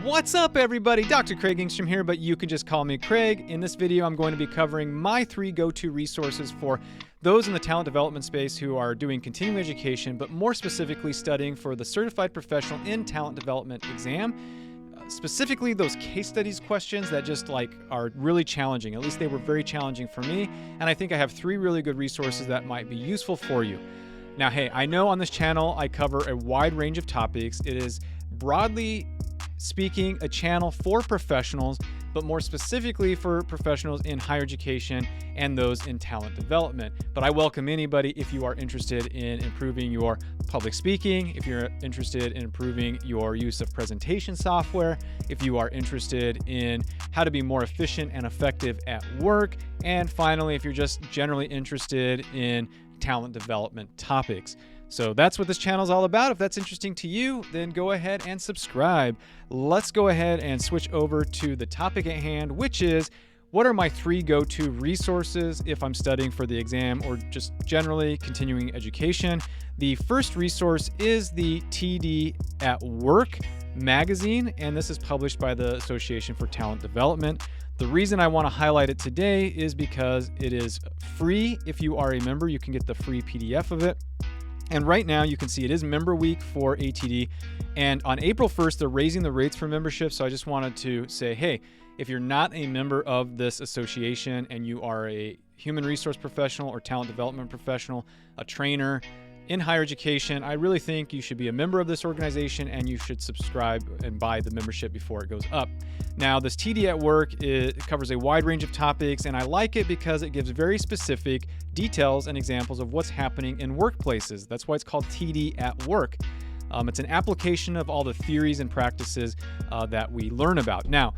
What's up, everybody? Dr. Craig Engstrom here, but you can just call me Craig. In this video, I'm going to be covering my 3 go-to resources for those in the talent development space who are doing continuing education, but more specifically studying for the Certified Professional in Talent Development exam. Specifically, those case studies questions that just are really challenging. At least they were very challenging for me, and I think I have 3 really good resources that might be useful for you. Now, hey, I know on this channel I cover a wide range of topics. It is broadly speaking a channel for professionals, but more specifically for professionals in higher education and those in talent development. But I welcome anybody if you are interested in improving your public speaking, if you're interested in improving your use of presentation software, if you are interested in how to be more efficient and effective at work, and finally, if you're just generally interested in talent development topics. So that's what this channel is all about. If that's interesting to you, then go ahead and subscribe. Let's go ahead and switch over to the topic at hand, which is what are my 3 go-to resources if I'm studying for the exam or just generally continuing education. The first resource is the TD at Work magazine, and this is published by the Association for Talent Development. The reason I want to highlight it today is because it is free. If you are a member, you can get the free PDF of it. And right now you can see it is member week for ATD. And on April 1st, they're raising the rates for membership. So I just wanted to say, hey, if you're not a member of this association and you are a human resource professional or talent development professional, a trainer in higher education, I really think you should be a member of this organization and you should subscribe and buy the membership before it goes up. Now, this TD at Work, it covers a wide range of topics, and I like it because it gives very specific details and examples of what's happening in workplaces. That's why it's called TD at Work. It's an application of all the theories and practices that we learn about. Now,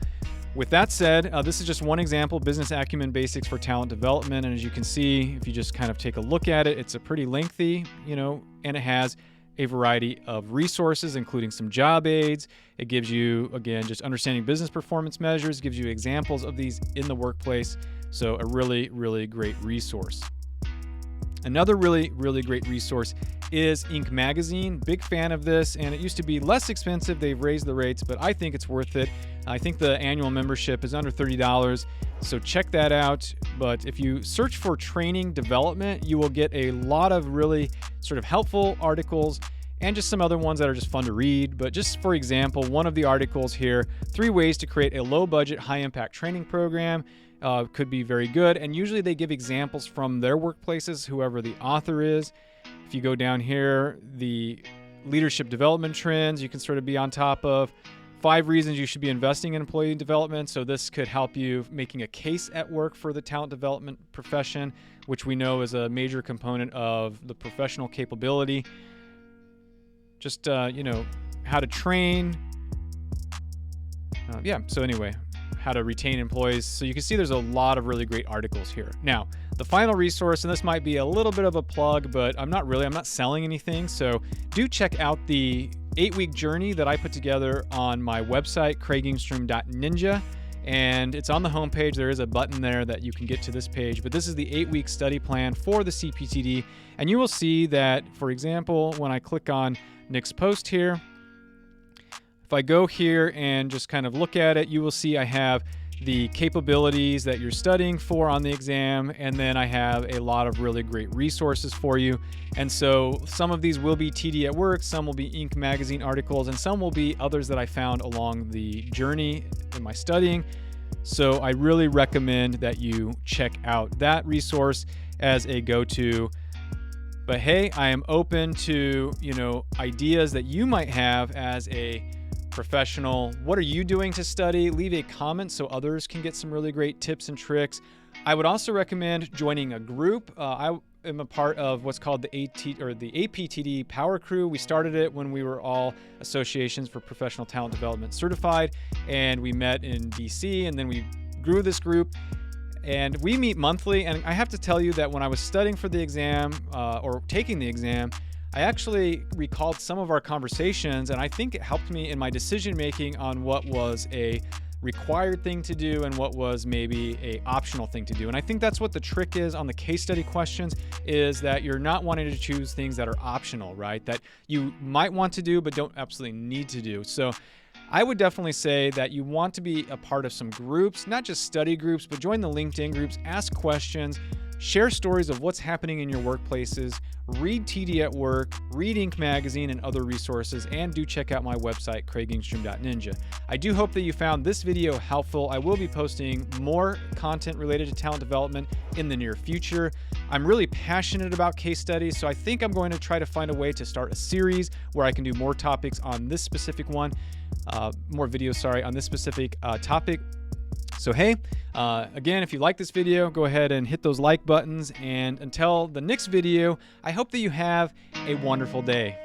with that said, this is just one example, Business Acumen Basics for Talent Development. And as you can see, if you just kind of take a look at it, it's a pretty lengthy, and it has a variety of resources, including some job aids. It gives you, again, just understanding business performance measures, gives you examples of these in the workplace. So a really, really great resource. Another really, really great resource is Inc. Magazine. Big fan of this, and it used to be less expensive. They've raised the rates, but I think it's worth it. I think the annual membership is under $30, so check that out. But if you search for training development, you will get a lot of really sort of helpful articles and just some other ones that are just fun to read. But just for example, one of the articles here, 3 ways to create a low-budget, high-impact training program. Could be very good, and usually they give examples from their workplaces, whoever the author is. If you go down here, the leadership development trends, you can sort of be on top of 5 reasons you should be investing in employee development. So this could help you making a case at work for the talent development profession, which we know is a major component of the professional capability. Just, how to train. So anyway, how to retain employees. So you can see there's a lot of really great articles here. Now, the final resource, and this might be a little bit of a plug, but I'm not selling anything. So do check out the 8-week journey that I put together on my website, craigengstrom.ninja. And it's on the homepage. There is a button there that you can get to this page, but this is the 8-week study plan for the CPTD. And you will see that, for example, when I click on Nick's post here, if I go here and just kind of look at it, you will see I have the capabilities that you're studying for on the exam, and then I have a lot of really great resources for you. And so some of these will be TD at Work, some will be Inc. Magazine articles, and some will be others that I found along the journey in my studying. So I really recommend that you check out that resource as a go-to. But hey, I am open to, ideas that you might have as a professional. What are you doing to study? Leave a comment so others can get some really great tips and tricks. I would also recommend joining a group. I am a part of what's called the APTD Power Crew. We started it when we were all associations for professional talent development certified, and we met in DC, and then we grew this group. And we meet monthly, and I have to tell you that when I was studying for the exam or taking the exam, I actually recalled some of our conversations, and I think it helped me in my decision-making on what was a required thing to do and what was maybe a optional thing to do. And I think that's what the trick is on the case study questions, is that you're not wanting to choose things that are optional, right? That you might want to do but don't absolutely need to do. So I would definitely say that you want to be a part of some groups, not just study groups, but join the LinkedIn groups, ask questions, share stories of what's happening in your workplaces, read TD at Work, read Inc. magazine and other resources, and do check out my website, craigingstrom.ninja. I do hope that you found this video helpful. I will be posting more content related to talent development in the near future. I'm really passionate about case studies, so I think I'm going to try to find a way to start a series where I can do more topics on this specific one, more videos, on this specific topic. So hey, again, if you like this video, go ahead and hit those like buttons. And until the next video, I hope that you have a wonderful day.